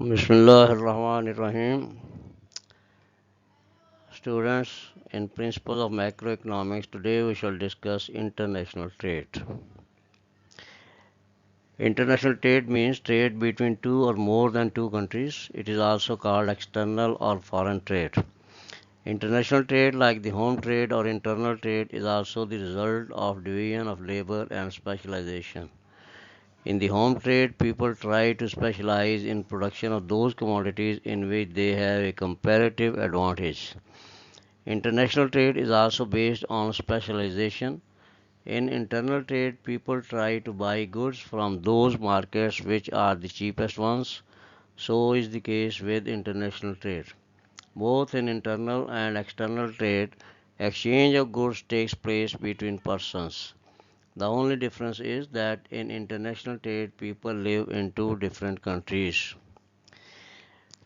Bismillah ar-Rahman ar-Rahim. Students, in Principles of Macroeconomics, today we shall discuss international trade. International trade means trade between two or more than two countries. It is also called external or foreign trade. International trade, like the home trade or internal trade, is also the result of division of labor and specialization. In the home trade, people try to specialize in production of those commodities in which they have a comparative advantage. International trade is also based on specialization. In internal trade, people try to buy goods from those markets which are the cheapest ones. So is the case with international trade. Both in internal and external trade, exchange of goods takes place between persons. The only difference is that in international trade, people live in two different countries.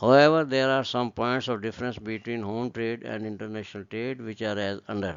However, there are some points of difference between home trade and international trade which are as under.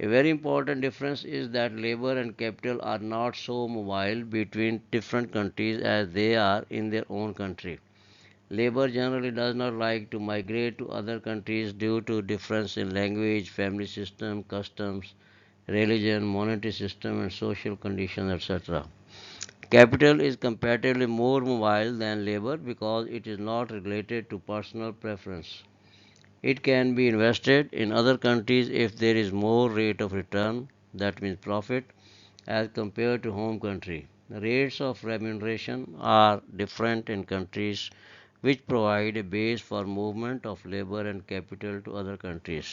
A very important difference is that labor and capital are not so mobile between different countries as they are in their own country. Labor generally does not like to migrate to other countries due to difference in language, family system, customs, religion, monetary system and social conditions, etc. Capital is comparatively more mobile than labor because it is not related to personal preference. It can be invested in other countries if there is more rate of return, that means profit, as compared to home country. The rates of remuneration are different in countries which provide a base for movement of labor and capital to other countries.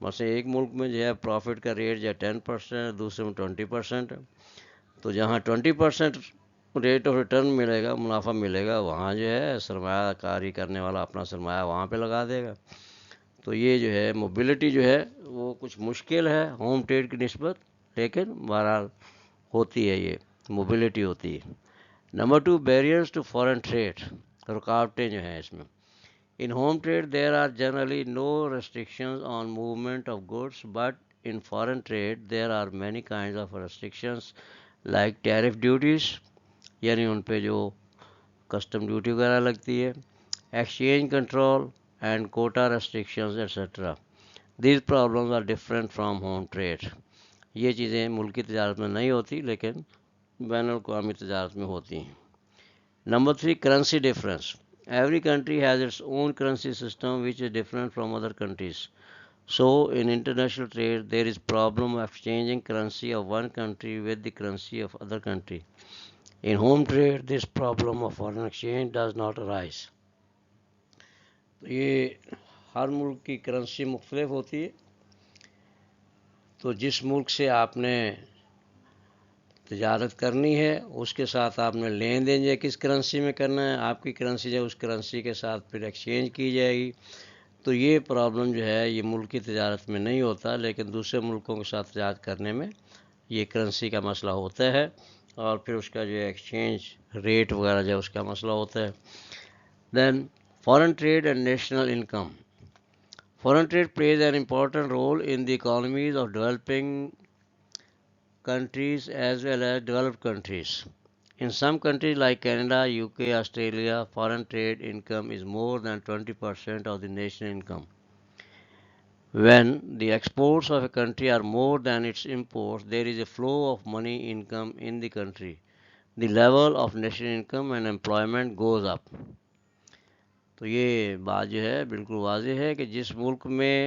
مثلا ایک ملک میں جو ہے profit کا rate جو ہے 10%، دوسرے میں 20% ہے، تو جہاں 20% ریٹ آف ریٹرن ملے گا، منافع ملے گا، وہاں جو ہے سرمایہ کاری کرنے والا اپنا سرمایہ وہاں پہ لگا دے گا. تو یہ جو ہے موبلٹی جو ہے وہ کچھ مشکل ہے ہوم ٹریڈ کی نسبت، لیکن بہرحال ہوتی ہے، یہ موبلٹی ہوتی ہے. Number 2، barriers to foreign trade, رکاوٹیں جو ہیں اس میں. In home trade, there are generally no restrictions on movement of goods, but in foreign trade, there are many kinds of restrictions like tariff duties, یعنی ان پہ جو custom duty وغیرہ لگتی ہے، exchange control and quota restrictions etcetera. These problems are different from home trade. یہ چیزیں ملکی تجارت میں نہیں ہوتی لیکن بین الاقوامی تجارت میں ہوتی ہیں. Number 3، currency difference. Every country has its own currency system which is different from other countries. So, in international trade, there is problem of exchanging currency of one country with the currency of other country. In home trade, this problem of foreign exchange does not arise. تو یہ ہر ملک کی currency مختلف ہوتی ہے، تو جس ملک سے آپ نے تجارت کرنی ہے اس کے ساتھ آپ نے لین دین جو کس کرنسی میں کرنا ہے، آپ کی کرنسی جو اس کرنسی کے ساتھ پھر ایکسچینج کی جائے گی. تو یہ پرابلم جو ہے یہ ملکی تجارت میں نہیں ہوتا، لیکن دوسرے ملکوں کے ساتھ تجارت کرنے میں یہ کرنسی کا مسئلہ ہوتا ہے، اور پھر اس کا جو ایکسچینج ریٹ وغیرہ جو اس کا مسئلہ ہوتا ہے. Then foreign trade and national income. Foreign trade plays an important role in the economies of developing countries as well as developed countries. In some countries like Canada, UK, Australia, foreign trade income is more than 20% of the national income. When the exports of a country are more than its imports, there is a flow of money income in the country. The level of national income and employment goes up. تو یہ بات جو ہے بالکل واضح ہے کہ جس ملک میں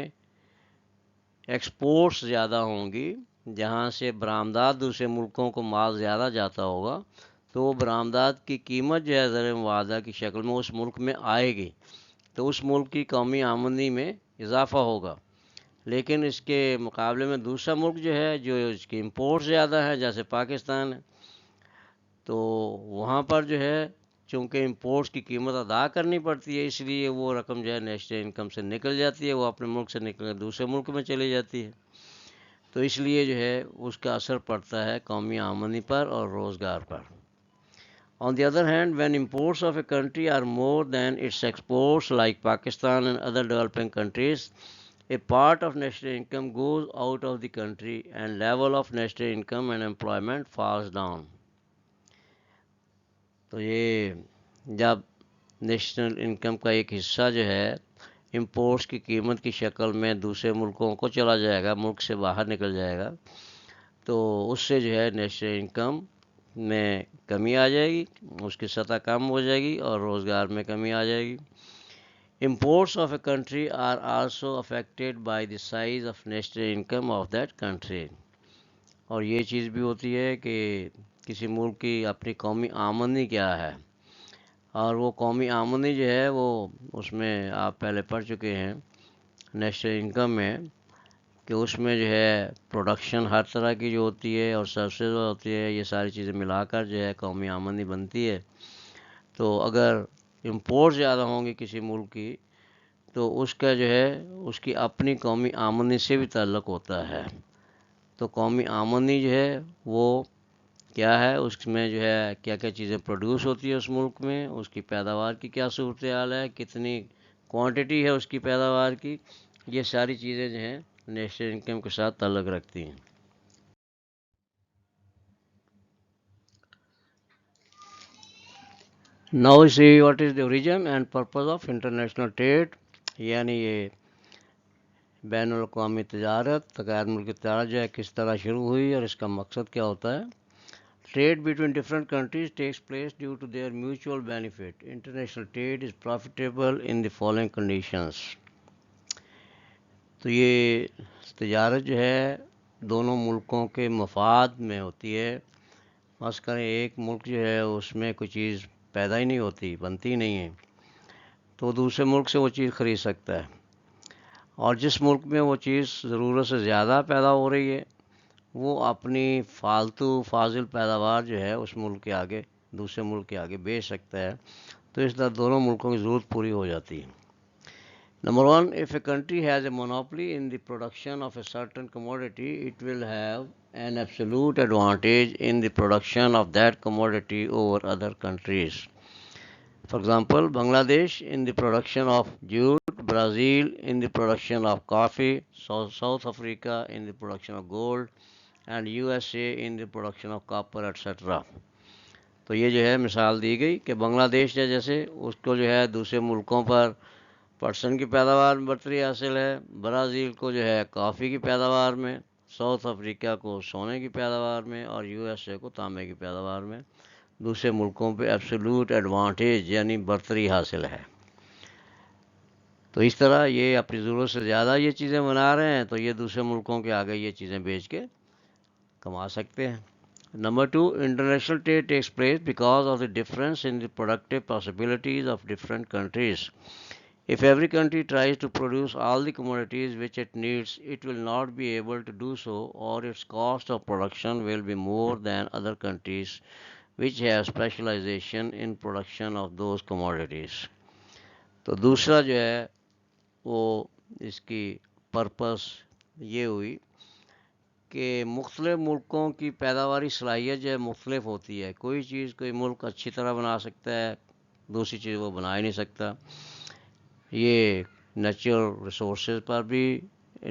ایکسپورٹس زیادہ ہوں گی، جہاں سے برآمدات دوسرے ملکوں کو مال زیادہ جاتا ہوگا، تو وہ برآمدات کی قیمت جو ہے زر معاہدہ کی شکل میں اس ملک میں آئے گی، تو اس ملک کی قومی آمدنی میں اضافہ ہوگا. لیکن اس کے مقابلے میں دوسرا ملک جو ہے جو اس کی امپورٹ زیادہ ہے، جیسے پاکستان ہے، تو وہاں پر جو ہے چونکہ امپورٹس کی قیمت ادا کرنی پڑتی ہے، اس لیے وہ رقم جو ہے نیشنل انکم سے نکل جاتی ہے، وہ اپنے ملک سے نکل کر دوسرے ملک میں چلی جاتی ہے. تو اس لیے جو ہے اس کا اثر پڑتا ہے قومی آمدنی پر اور روزگار پر. On the other hand, when imports of a country are more than its exports, like Pakistan and other developing countries, a part of national income goes out of the country and level of national income and employment falls down. تو یہ جب national income کا ایک حصہ جو ہے imports کی قیمت کی شکل میں دوسرے ملکوں کو چلا جائے گا، ملک سے باہر نکل جائے گا، تو اس سے جو ہے نیشنل انکم میں کمی آ جائے گی، اس کی سطح کم ہو جائے گی اور روزگار میں کمی آ جائے گی. Imports of a country are also affected by the size of national income of that country. اور یہ چیز بھی ہوتی ہے کہ کسی ملک کی اپنی قومی آمدنی کیا ہے، اور وہ قومی آمدنی جو ہے وہ اس میں آپ پہلے پڑھ چکے ہیں نیشنل انکم میں، کہ اس میں جو ہے پروڈکشن ہر طرح کی جو ہوتی ہے اور سروسز ہوتی ہے، یہ ساری چیزیں ملا کر جو ہے قومی آمدنی بنتی ہے. تو اگر امپورٹ زیادہ ہوں گی کسی ملک کی، تو اس کا جو ہے اس کی اپنی قومی آمدنی سے بھی تعلق ہوتا ہے. تو قومی آمدنی جو ہے وہ کیا ہے، اس میں جو ہے کیا کیا چیزیں پروڈیوس ہوتی ہے اس ملک میں، اس کی پیداوار کی کیا صورتحال ہے، کتنی کوانٹٹی ہے اس کی پیداوار کی، یہ ساری چیزیں جو ہیں نیشنل انکم کے ساتھ تعلق رکھتی ہیں. Now we see what is the origin and purpose of international trade. یعنی یہ بین الاقوامی تجارت، غیر ملکی تجارت جو ہے کس طرح شروع ہوئی اور اس کا مقصد کیا ہوتا ہے. Trade between different countries takes place due to their mutual benefit. International trade is profitable in the following conditions. تو یہ تجارت جو ہے دونوں ملکوں کے مفاد میں ہوتی ہے. مثلاً ایک ملک جو ہے اس میں کوئی چیز پیدا ہی نہیں ہوتی، بنتی نہیں ہے، تو دوسرے ملک سے وہ چیز خرید سکتا ہے. اور جس ملک میں وہ چیز ضرورت سے زیادہ پیدا ہو رہی ہے وہ اپنی فالتو فاضل پیداوار جو ہے اس ملک کے آگے دوسرے ملک کے آگے بیچ سکتا ہے. تو اس طرح دونوں ملکوں کی ضرورت پوری ہو جاتی ہے. Number one, if a country has a monopoly in the production of a certain commodity, it will have an absolute advantage in the production of that commodity over other countries. For example, Bangladesh in the production of jute, Brazil in the production of coffee, South Africa in the production of gold, and USA in the production of copper, etc. تو یہ جو ہے مثال دی گئی کہ بنگلہ دیش جیسے اس کو جو ہے دوسرے ملکوں پر پٹسن کی پیداوار میں برتری حاصل ہے، برازیل کو جو ہے کافی کی پیداوار میں، ساؤتھ افریقہ کو سونے کی پیداوار میں، اور یو ایس اے کو تانبے کی پیداوار میں دوسرے ملکوں پہ ایبسولوٹ ایڈوانٹیج یعنی برتری حاصل ہے. تو اس طرح یہ اپنی ضرورت سے زیادہ یہ چیزیں بنا رہے ہیں تو یہ دوسرے ملکوں کے آگے یہ چیزیں بیچ کے کما سکتے ہیں. Number two, international trade takes place because of the difference in the productive possibilities of different countries. If every country tries to produce all the commodities which it needs, it will not be able to do so, or its cost of production will be more than other countries which have specialization in production of those commodities. تو دوسرا جو ہے وہ اس کی purpose یہ ہوئی کہ مختلف ملکوں کی پیداواری صلاحیت جو ہے مختلف ہوتی ہے. کوئی چیز کوئی ملک اچھی طرح بنا سکتا ہے، دوسری چیز وہ بنا ہی نہیں سکتا. یہ نیچرل ریسورسز پر بھی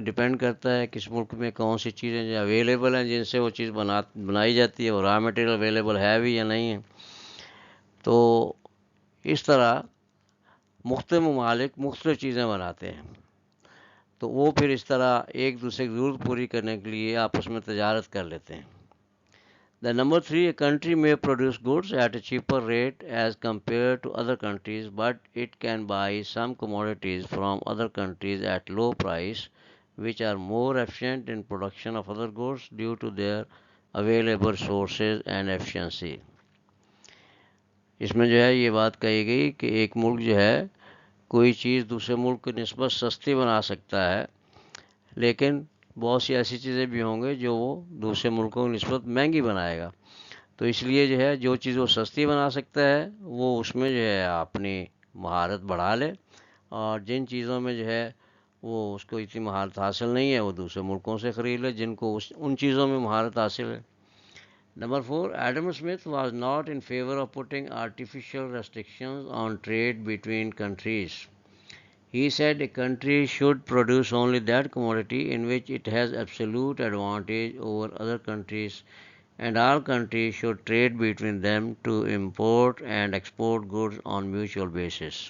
ڈپینڈ کرتا ہے کس ملک میں کون سی چیزیں جو اویلیبل ہیں جن سے وہ چیز بنائی جاتی ہے، وہ را مٹیریل اویلیبل ہے بھی یا نہیں ہے. تو اس طرح مختلف ممالک مختلف چیزیں بناتے ہیں تو وہ پھر اس طرح ایک دوسرے کی ضرورت پوری کرنے کے لیے آپس میں تجارت کر لیتے ہیں. The number three, a country may produce goods at a cheaper rate as compared to other countries, but it can buy some commodities from other countries at low price, which are more efficient in production of other goods due to their available sources and efficiency. اس میں جو ہے یہ بات کہی گئی کہ ایک ملک جو ہے کوئی چیز دوسرے ملک کی نسبت سستی بنا سکتا ہے، لیکن بہت سی ایسی چیزیں بھی ہوں گے جو وہ دوسرے ملکوں کی نسبت مہنگی بنائے گا. تو اس لیے جو ہے جو چیز وہ سستی بنا سکتا ہے وہ اس میں جو ہے اپنی مہارت بڑھا لے، اور جن چیزوں میں جو ہے وہ اس کو اتنی مہارت حاصل نہیں ہے وہ دوسرے ملکوں سے خرید لے جن کو ان چیزوں میں مہارت حاصل ہے. Number four, Adam Smith was not in favor of putting artificial restrictions on trade between countries. He said a country should produce only that commodity in which it has absolute advantage over other countries, and all countries should trade between them to import and export goods on mutual basis.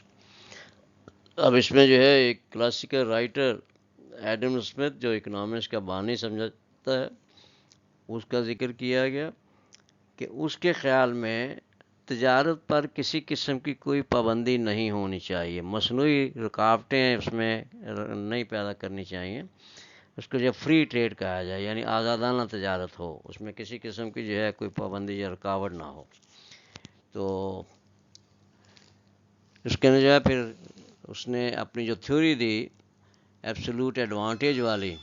اب اس میں جو ہے ایک classical writer Adam Smith جو economics کا بانی سمجھتا ہے اس کا ذکر کیا گیا کہ اس کے خیال میں تجارت پر کسی قسم کی کوئی پابندی نہیں ہونی چاہیے، مصنوعی رکاوٹیں اس میں نہیں پیدا کرنی چاہیے. اس کو جو فری ٹریڈ کہا جائے یعنی آزادانہ تجارت ہو، اس میں کسی قسم کی جو ہے کوئی پابندی یا رکاوٹ نہ ہو. تو اس کے جو ہے پھر اس نے اپنی جو تھیوری دی ایبسولوٹ ایڈوانٹیج والی،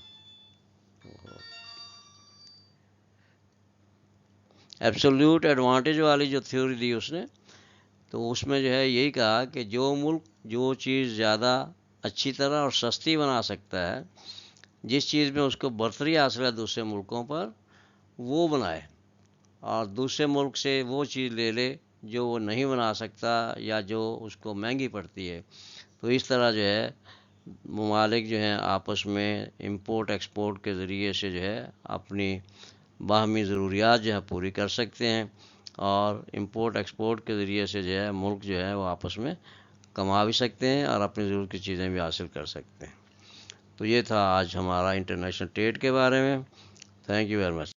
ایبسولوٹ ایڈوانٹیج والی جو تھیوری دی اس نے، تو اس میں جو ہے یہی کہا کہ جو ملک جو چیز زیادہ اچھی طرح اور سستی بنا سکتا ہے، جس چیز میں اس کو برتری حاصل ہے دوسرے ملکوں پر، وہ بنائے، اور دوسرے ملک سے وہ چیز لے لے جو وہ نہیں بنا سکتا یا جو اس کو مہنگی پڑتی ہے. تو اس طرح جو ہے ممالک جو ہیں آپس میں امپورٹ ایکسپورٹ کے ذریعے سے جو ہے اپنی باہمی ضروریات جو ہے پوری کر سکتے ہیں، اور امپورٹ ایکسپورٹ کے ذریعے سے جو ہے ملک جو ہے وہ آپس میں کما بھی سکتے ہیں اور اپنی ضرورت کی چیزیں بھی حاصل کر سکتے ہیں. تو یہ تھا آج ہمارا انٹرنیشنل ٹریڈ کے بارے میں. Thank you very much.